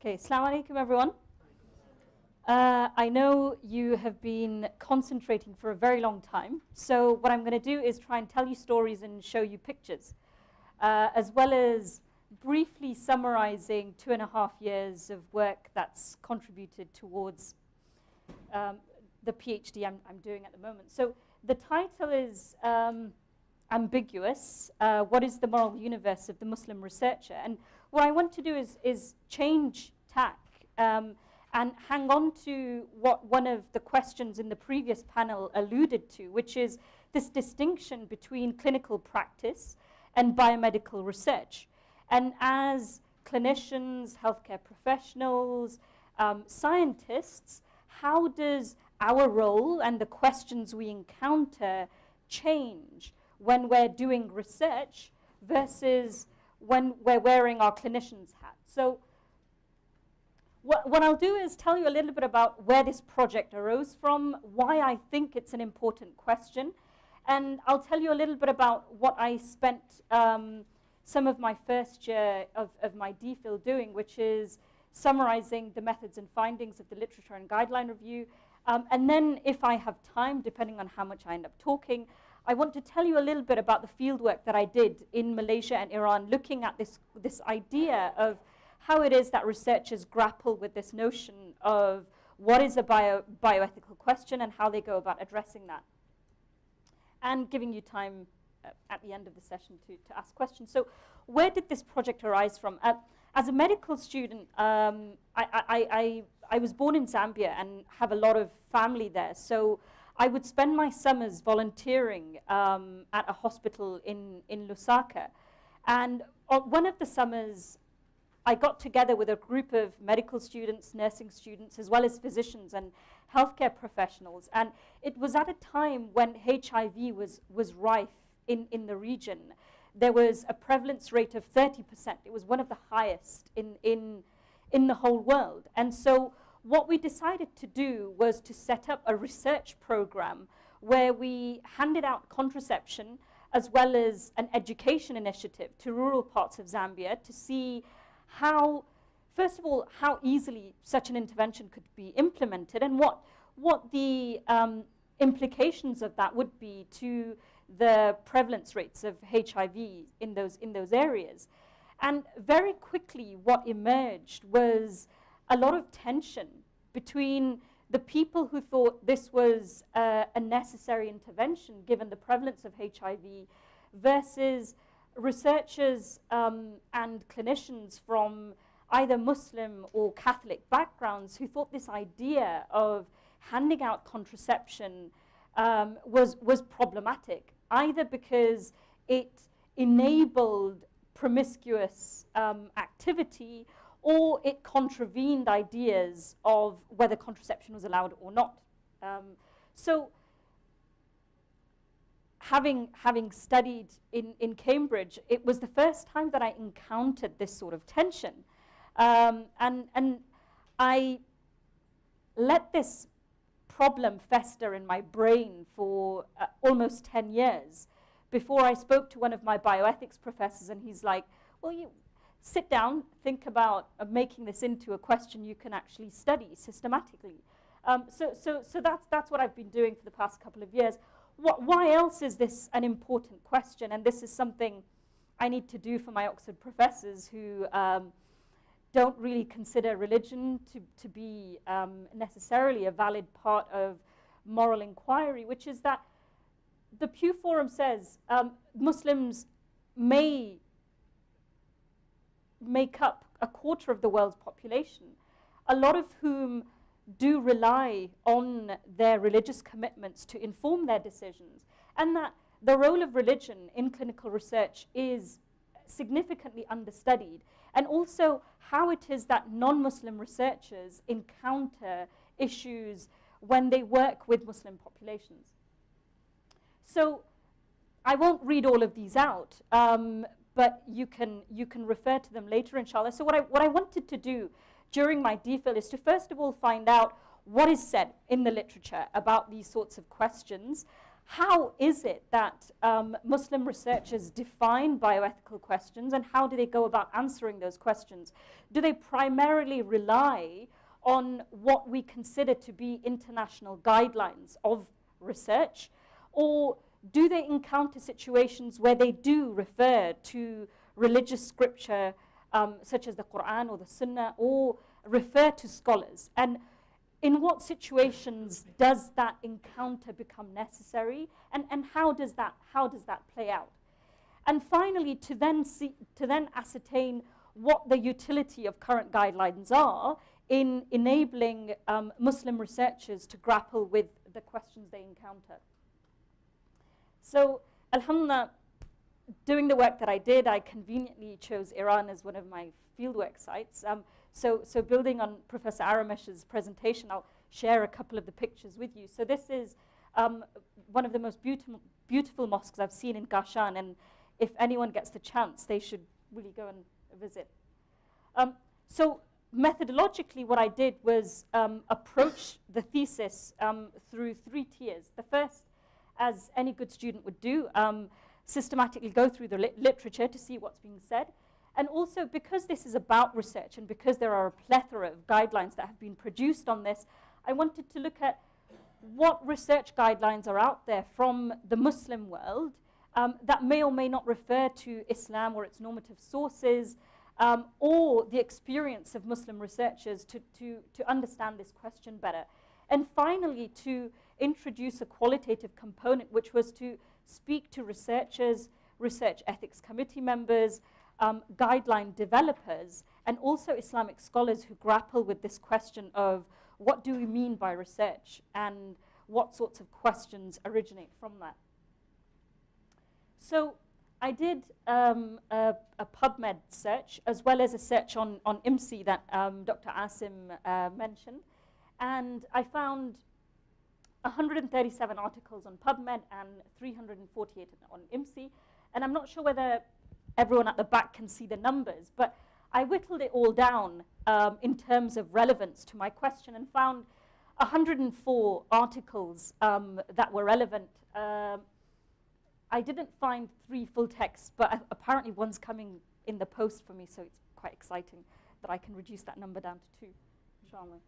Okay, Assalamu alaikum everyone. I know you have been concentrating for a very long time, so what I'm going to do is try and tell you stories and show you pictures, as well as briefly summarizing 2.5 years of work that's contributed towards the PhD I'm doing at the moment. So the title is ambiguous. What is the moral universe of the Muslim researcher? And what I want to do is change tack and hang on to what one of the questions in the previous panel alluded to, which is this distinction between clinical practice and biomedical research. And as clinicians, healthcare professionals, scientists, how does our role and the questions we encounter change when we're doing research versus when we're wearing our clinician's hat? So what I'll do is tell you a little bit about where this project arose from, why I think it's an important question, and I'll tell you a little bit about what I spent some of my first year of my DPhil doing, which is summarizing the methods and findings of the literature and guideline review. And then if I have time, depending on how much I end up talking, I want to tell you a little bit about the fieldwork that I did in Malaysia and Iran, looking at this idea of how it is that researchers grapple with this notion of what is a bioethical question and how they go about addressing that. And giving you time at the end of the session to ask questions. So where did this project arise from? As a medical student, I was born in Zambia and have a lot of family there. So I would spend my summers volunteering at a hospital in Lusaka. And one of the summers, I got together with a group of medical students, nursing students, as well as physicians and healthcare professionals. And it was at a time when HIV was rife in the region. There was a prevalence rate of 30%. It was one of the highest in the whole world. And so what we decided to do was to set up a research program where we handed out contraception as well as an education initiative to rural parts of Zambia to see how, first of all, how easily such an intervention could be implemented and what the implications of that would be to the prevalence rates of HIV in those areas. And very quickly what emerged was a lot of tension between the people who thought this was a necessary intervention given the prevalence of HIV versus researchers and clinicians from either Muslim or Catholic backgrounds who thought this idea of handing out contraception was problematic, either because it enabled promiscuous activity or it contravened ideas of whether contraception was allowed or not. So having studied in Cambridge, it was the first time that I encountered this sort of tension. And I let this problem fester in my brain for almost 10 years before I spoke to one of my bioethics professors, and he's like, well, you sit down, think about making this into a question you can actually study systematically. So that's what I've been doing for the past couple of years. Why else is this an important question? And this is something I need to do for my Oxford professors who don't really consider religion to be necessarily a valid part of moral inquiry, which is that the Pew Forum says Muslims may make up a quarter of the world's population, a lot of whom do rely on their religious commitments to inform their decisions, and that the role of religion in clinical research is significantly understudied, and also how it is that non-Muslim researchers encounter issues when they work with Muslim populations. So I won't read all of these out, but you can refer to them later, inshallah. So what I wanted to do during my DPhil is to first of all find out what is said in the literature about these sorts of questions, how is it that Muslim researchers define bioethical questions, and how do they go about answering those questions? Do they primarily rely on what we consider to be international guidelines of research, or do they encounter situations where they do refer to religious scripture, such as the Quran or the Sunnah, or refer to scholars? And in what situations does that encounter become necessary, and how does that play out? And finally, to then ascertain what the utility of current guidelines are in enabling Muslim researchers to grapple with the questions they encounter. So, alhamdulillah, doing the work that I did, I conveniently chose Iran as one of my fieldwork sites. So building on Professor Aramesh's presentation, I'll share a couple of the pictures with you. So this is one of the most beautiful mosques I've seen in Kashan, and if anyone gets the chance, they should really go and visit. So methodologically, what I did was approach the thesis through 3 tiers. The first, as any good student would do, systematically go through the literature to see what's being said. And also, because this is about research and because there are a plethora of guidelines that have been produced on this, I wanted to look at what research guidelines are out there from the Muslim world that may or may not refer to Islam or its normative sources, or the experience of Muslim researchers to understand this question better. And finally, to introduce a qualitative component, which was to speak to researchers, research ethics committee members, guideline developers, and also Islamic scholars who grapple with this question of what do we mean by research and what sorts of questions originate from that. So I did a PubMed search as well as a search on IMSI that Dr. Asim mentioned, and I found 137 articles on PubMed and 348 on IMSI, and I'm not sure whether everyone at the back can see the numbers, but I whittled it all down in terms of relevance to my question and found 104 articles that were relevant. I didn't find 3 full texts, but apparently one's coming in the post for me, so it's quite exciting that I can reduce that number down to 2, inshallah.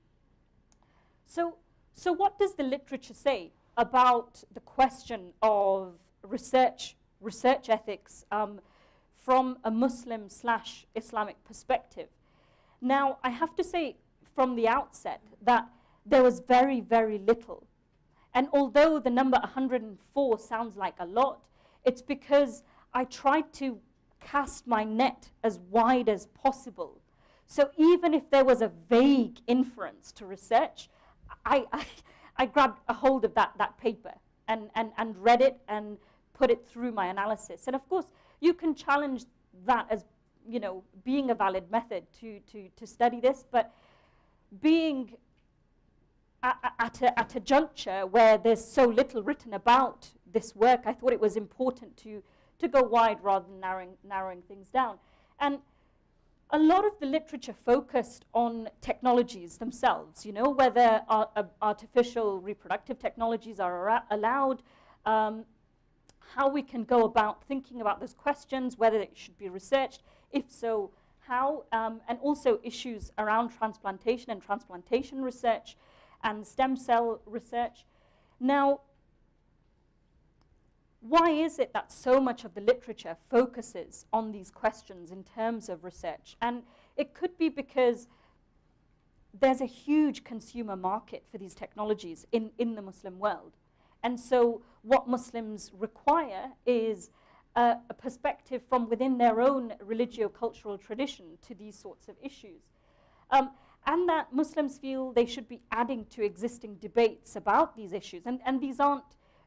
So what does the literature say about the question of research ethics from a Muslim/Islamic perspective? Now, I have to say from the outset that there was very, very little. And although the number 104 sounds like a lot, it's because I tried to cast my net as wide as possible. So even if there was a vague inference to research, I grabbed a hold of that paper and read it and put it through my analysis. And of course, you can challenge that as, you know, being a valid method to study this, but being at a juncture where there's so little written about this work, I thought it was important to go wide rather than narrowing things down. And a lot of the literature focused on technologies themselves, you know, whether artificial reproductive technologies are allowed, how we can go about thinking about those questions, whether it should be researched, if so, how, and also issues around transplantation and transplantation research and stem cell research. Now, why is it that so much of the literature focuses on these questions in terms of research? And it could be because there's a huge consumer market for these technologies in the Muslim world. And so what Muslims require is a perspective from within their own religio-cultural tradition to these sorts of issues. And that Muslims feel they should be adding to existing debates about these issues. And these aren't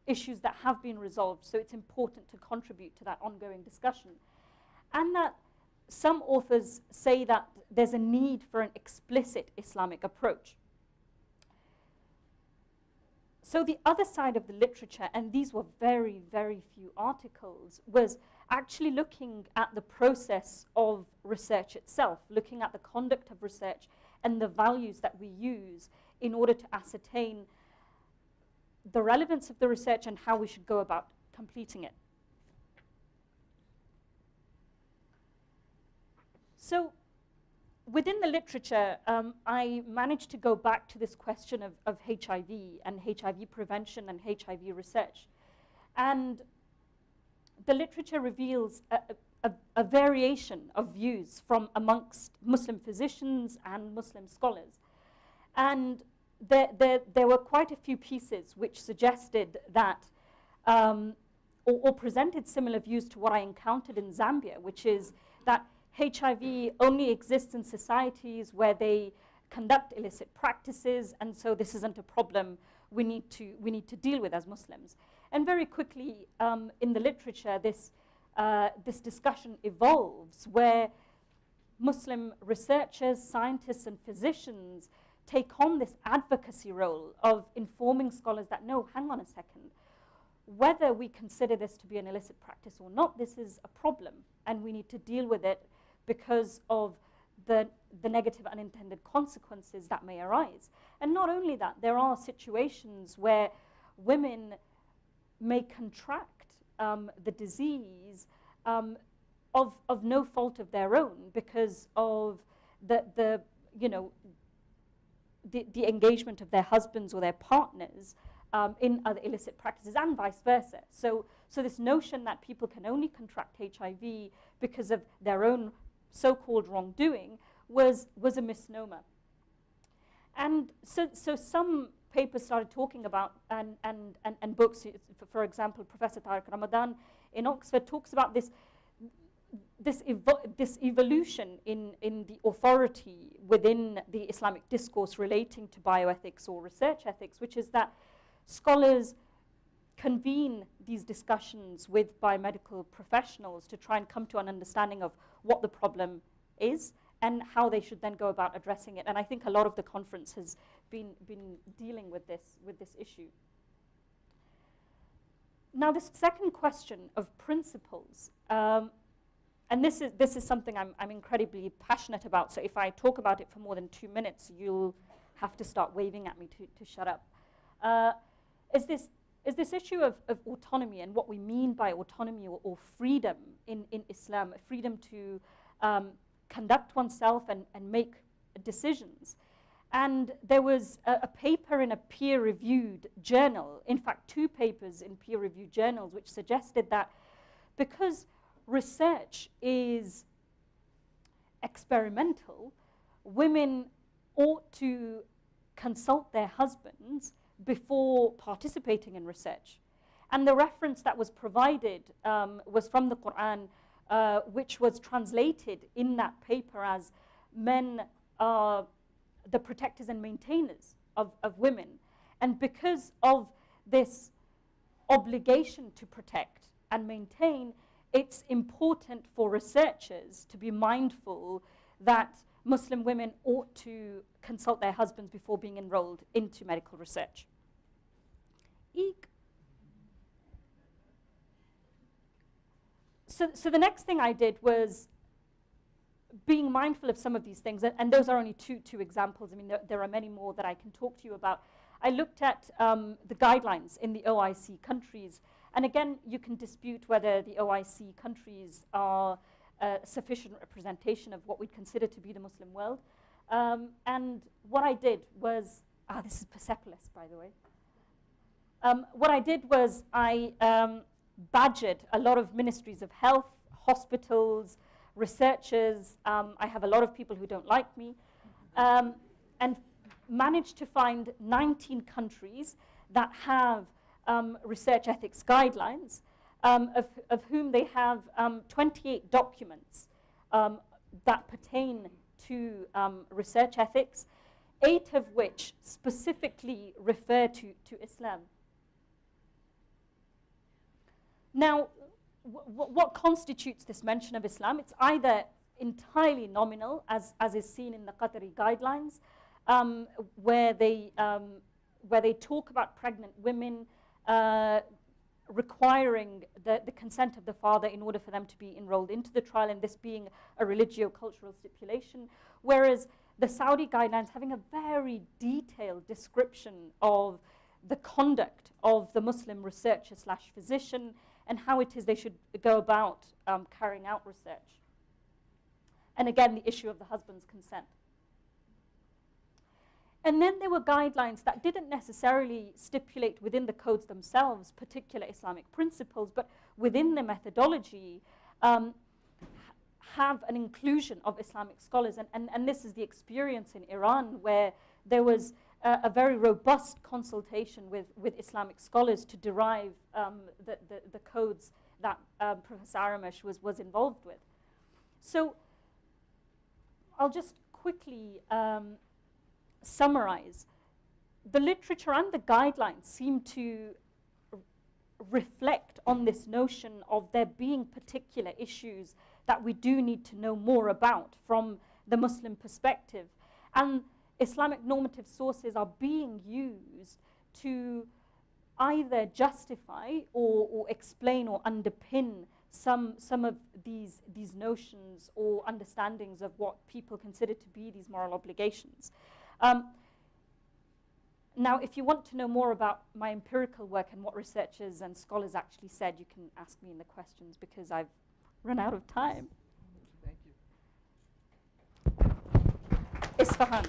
issues that have been resolved, so it's important to contribute to that ongoing discussion. And that some authors say that there's a need for an explicit Islamic approach. So the other side of the literature, and these were very, very few articles, was actually looking at the process of research itself, looking at the conduct of research and the values that we use in order to ascertain the relevance of the research and how we should go about completing it. So within the literature, I managed to go back to this question of HIV and HIV prevention and HIV research. And the literature reveals a variation of views from amongst Muslim physicians and Muslim scholars. And there were quite a few pieces which suggested that, or presented similar views to what I encountered in Zambia, which is that HIV only exists in societies where they conduct illicit practices, and so this isn't a problem we need to deal with as Muslims. And very quickly in the literature, this discussion evolves where Muslim researchers, scientists, and physicians take on this advocacy role of informing scholars that, no, hang on a second, whether we consider this to be an illicit practice or not, this is a problem, and we need to deal with it because of the negative unintended consequences that may arise. And not only that, there are situations where women may contract the disease of no fault of their own because of the engagement of their husbands or their partners in other illicit practices, and vice versa. So this notion that people can only contract HIV because of their own so-called wrongdoing was a misnomer. And so some papers started talking about, and books, for example, Professor Tariq Ramadan in Oxford talks about this evolution in the authority within the Islamic discourse relating to bioethics or research ethics, which is that scholars convene these discussions with biomedical professionals to try and come to an understanding of what the problem is and how they should then go about addressing it. And I think a lot of the conference has been dealing with this issue. Now, this second question of principles, and this is something I'm incredibly passionate about, so if I talk about it for more than 2 minutes, you'll have to start waving at me to shut up, is this issue of autonomy and what we mean by autonomy or freedom in Islam, freedom to conduct oneself and make decisions. And there was a paper in a peer-reviewed journal, in fact 2 papers in peer-reviewed journals, which suggested that because research is experimental, women ought to consult their husbands before participating in research. And the reference that was provided was from the Quran, which was translated in that paper as men are the protectors and maintainers of women. And because of this obligation to protect and maintain, it's important for researchers to be mindful that Muslim women ought to consult their husbands before being enrolled into medical research. So the next thing I did was being mindful of some of these things, and those are only two examples. I mean, there are many more that I can talk to you about. I looked at the guidelines in the OIC countries, and again, you can dispute whether the OIC countries are sufficient representation of what we'd consider to be the Muslim world. And what I did was, this is Persepolis, by the way. What I did was I badgered a lot of ministries of health, hospitals, researchers. I have a lot of people who don't like me, and managed to find 19 countries that have research ethics guidelines, of whom they have 28 documents that pertain to research ethics, 8 of which specifically refer to Islam. Now, what constitutes this mention of Islam? It's either entirely nominal, as is seen in the Qatari guidelines, where they talk about pregnant women requiring the consent of the father in order for them to be enrolled into the trial, and this being a religio-cultural stipulation, whereas the Saudi guidelines having a very detailed description of the conduct of the Muslim researcher / physician and how it is they should go about carrying out research. And again, the issue of the husband's consent. And then there were guidelines that didn't necessarily stipulate within the codes themselves particular Islamic principles, but within the methodology have an inclusion of Islamic scholars. And this is the experience in Iran, where there was a very robust consultation with Islamic scholars to derive the codes that Professor Aramesh was involved with. So I'll just quickly summarize. The literature and the guidelines seem to reflect on this notion of there being particular issues that we do need to know more about from the Muslim perspective. And Islamic normative sources are being used to either justify or explain or underpin some of these notions or understandings of what people consider to be these moral obligations. Now, if you want to know more about my empirical work and what researchers and scholars actually said, you can ask me in the questions because I've run out of time. Thank you. Isfahan.